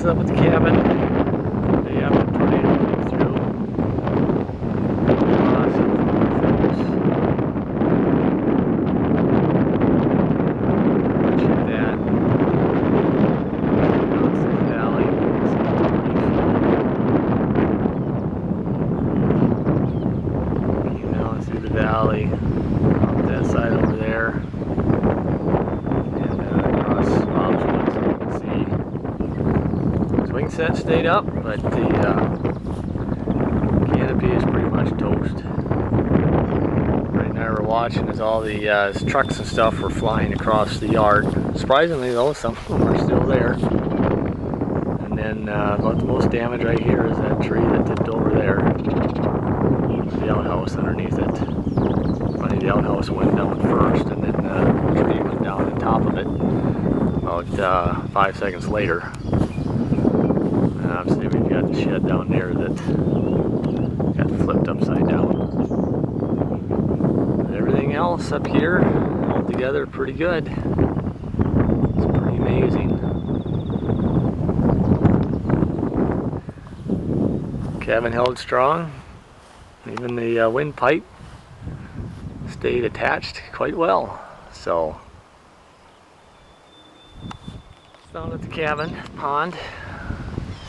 is up at the cabin. They have a tornado coming through. Awesome photos. Check that. Across the valley. Looking down through the valley. Up that side over there. Wing set stayed up, but the canopy is pretty much toast. Right now we're watching as all the trucks and stuff were flying across the yard. Surprisingly though, some of them are still there. And then about the most damage right here is that tree that tipped over there. The outhouse underneath it. Funny, the outhouse went down first and then the tree went down on top of it about 5 seconds later. Obviously we've got the shed down there that got flipped upside down. But everything else up here, all together, pretty good. It's pretty amazing. Cabin held strong. Even the windpipe stayed attached quite well. So, down at the cabin, pond.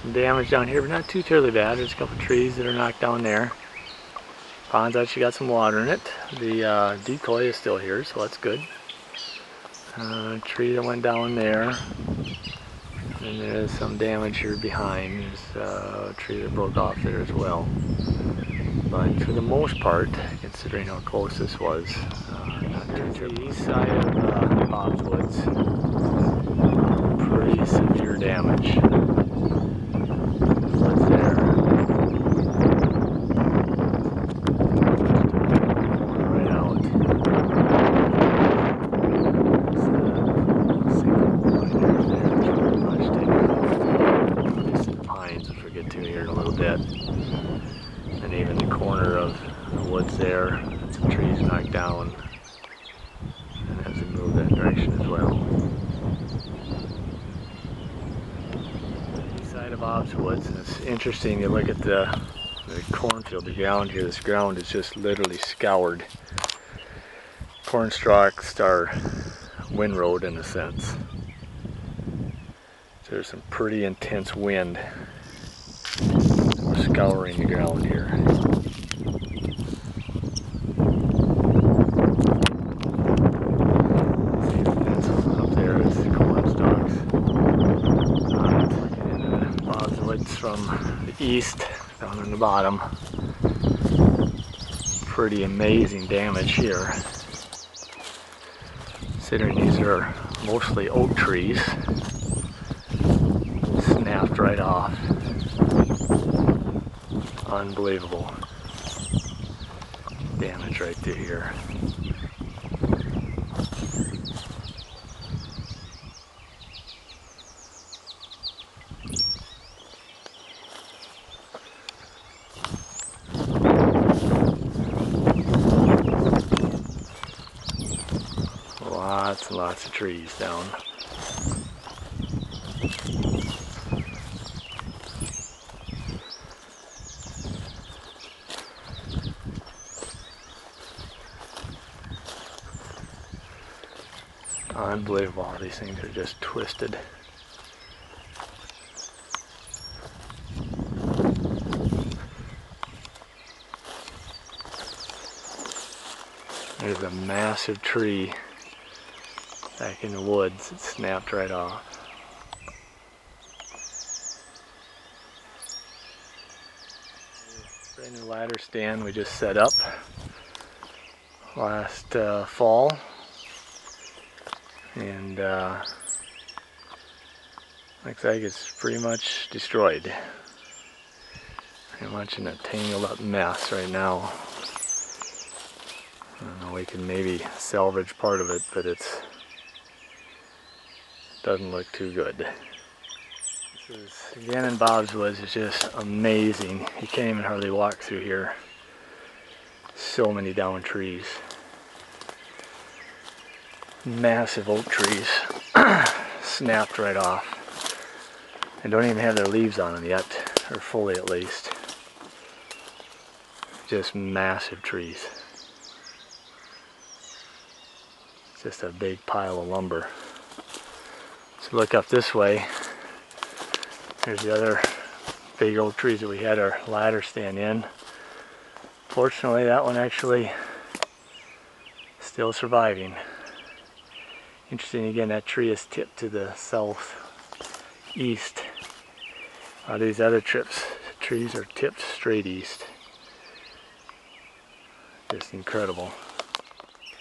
Some damage down here, but not too terribly bad. There's a couple of trees that are knocked down there. Pond's actually got some water in it. The decoy is still here, so that's good. Tree that went down there. And there's some damage here behind. There's a tree that broke off there as well. But for the most part, considering how close this was, not too terrible. The east side of Bob's Woods, pretty severe damage. And even the corner of the woods there, some trees knocked down, and as we move that direction as well. The east side of Bob's Woods, and it's interesting, you look at the cornfield, the ground here, this ground is just literally scoured. Corn stalks are windrowed in a sense. So there's some pretty intense wind. We're scouring the ground here. See that's up there is the corn stalks. And Bob's Woods from the east down on the bottom. Pretty amazing damage here. Considering these are mostly oak trees, snapped right off. Unbelievable damage right through here. Lots and lots of trees down. Unbelievable, these things are just twisted. There's a massive tree back in the woods. It snapped right off. Brand new ladder stand we just set up last fall. And looks like it's pretty much destroyed. Pretty much in a tangled up mess right now. I don't know, we can maybe salvage part of it, but it doesn't look too good. This is, again in Bob's Woods, it's just amazing. You can't even hardly walk through here. So many downed trees. Massive oak trees snapped right off. They don't even have their leaves on them yet, or fully at least. Just massive trees. Just a big pile of lumber. So look up this way. There's the other big oak trees that we had our ladder stand in. Fortunately, that one actually still surviving. Interesting, again, that tree is tipped to the southeast. These other trees are tipped straight east. Just incredible.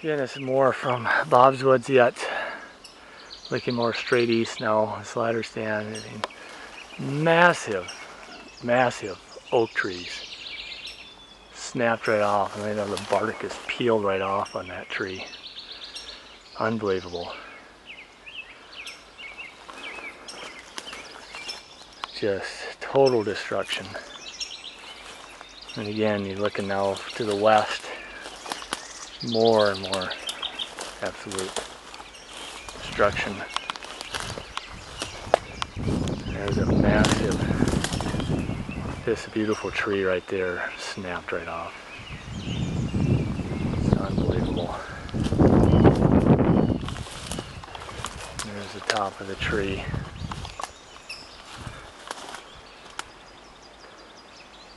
Again, this is more from Bob's Woods yet. Looking more straight east now. This ladder stand. I mean, massive, massive oak trees. Snapped right off. I mean, the bark is peeled right off on that tree. Unbelievable. Just total destruction. And again, you're looking now to the west. More and more absolute destruction. There's a massive, this beautiful tree right there, snapped right off. It's unbelievable. There's the top of the tree.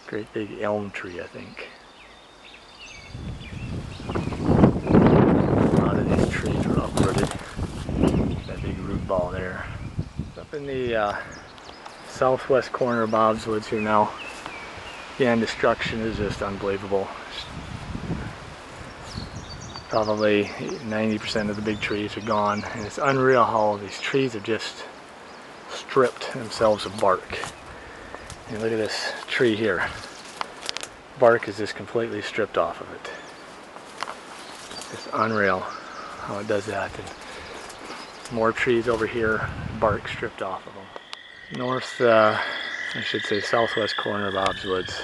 Great big elm tree, I think. A lot of these trees were uprooted. That big root ball there. Up in the southwest corner of Bob's Woods here now. Again, destruction is just unbelievable. Probably 90% of the big trees are gone, and it's unreal how these trees have just stripped themselves of bark. And look at this tree here. Bark is just completely stripped off of it. It's unreal how it does that. And more trees over here, bark stripped off of them. North, I should say southwest corner of Bob's Woods.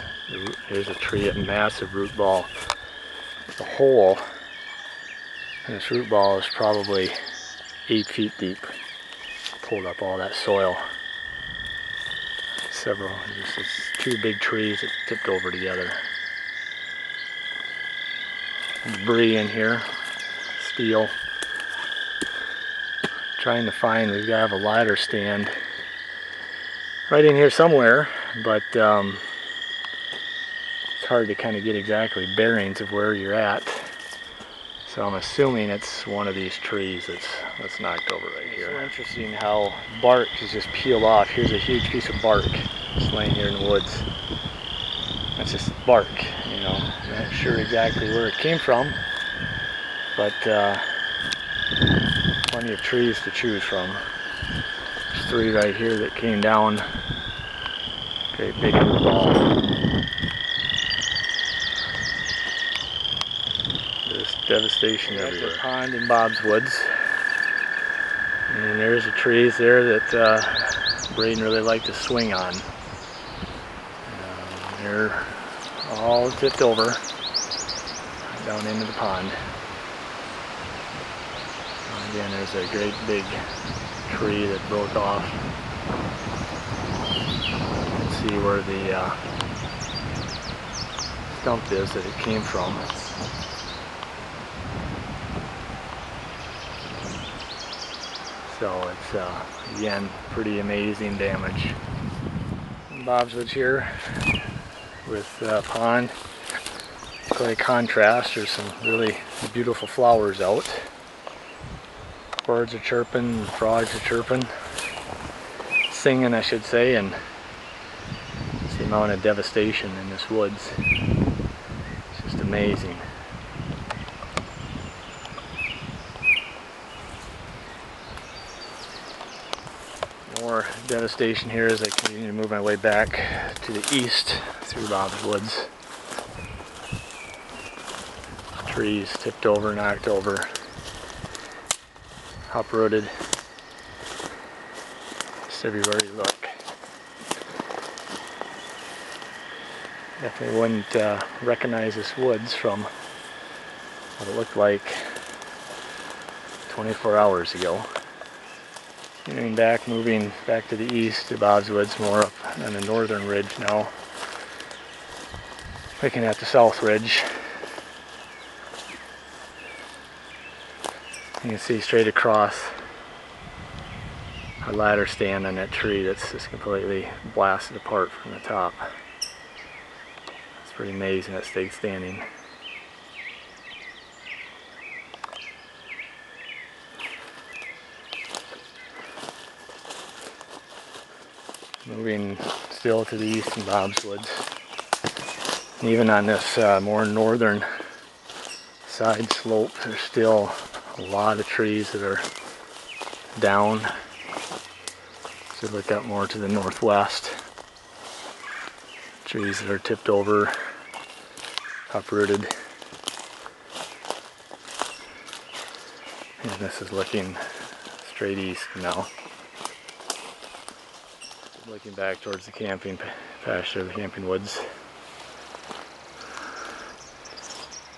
There's a tree, a massive root ball. It's a hole, and this root ball is probably 8 feet deep. Pulled up all that soil. Several, just two big trees that tipped over together. Debris in here, steel. Trying to find, we've got to have a ladder stand right in here somewhere, but it's hard to kind of get exactly bearings of where you're at. So I'm assuming it's one of these trees that's knocked over right here. It's interesting how bark is just peeled off. Here's a huge piece of bark just laying here in the woods. That's just bark, you know. I'm not sure exactly where it came from, but plenty of trees to choose from. There's 3 right here that came down. Great big root ball. Devastation everywhere. There's a pond in Bob's Woods, and there's the trees there that Braden really liked to swing on. They're all tipped over down into the pond. Again, there's a great big tree that broke off. You can see where the stump is that it came from. So it's, again, pretty amazing damage. Bob's Woods here with pond. Quite a contrast. There's some really beautiful flowers out. Birds are chirping, frogs are chirping. Singing, I should say, and it's the amount of devastation in this woods. It's just amazing. More devastation here as I continue to move my way back to the east through Bob's Woods. Trees tipped over, knocked over, uprooted. Just everywhere you look. Definitely wouldn't recognize this woods from what it looked like 24 hours ago. Moving back to the east to Bob's Woods, more up on the northern ridge now. Looking at the south ridge. You can see straight across a ladder stand on that tree that's just completely blasted apart from the top. It's pretty amazing it stayed standing. Moving still to the east in Bob's Woods. And even on this more northern side slope, there's still a lot of trees that are down. So look up more to the northwest. Trees that are tipped over, uprooted. And this is looking straight east now. Looking back towards the camping pasture, the camping woods.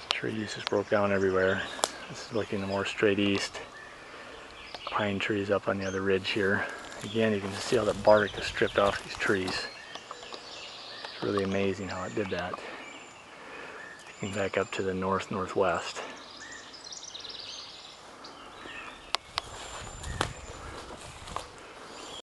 Trees just broke down everywhere. This is looking more straight east. Pine trees up on the other ridge here. Again, you can see how the bark is stripped off these trees. It's really amazing how it did that. Looking back up to the northwest.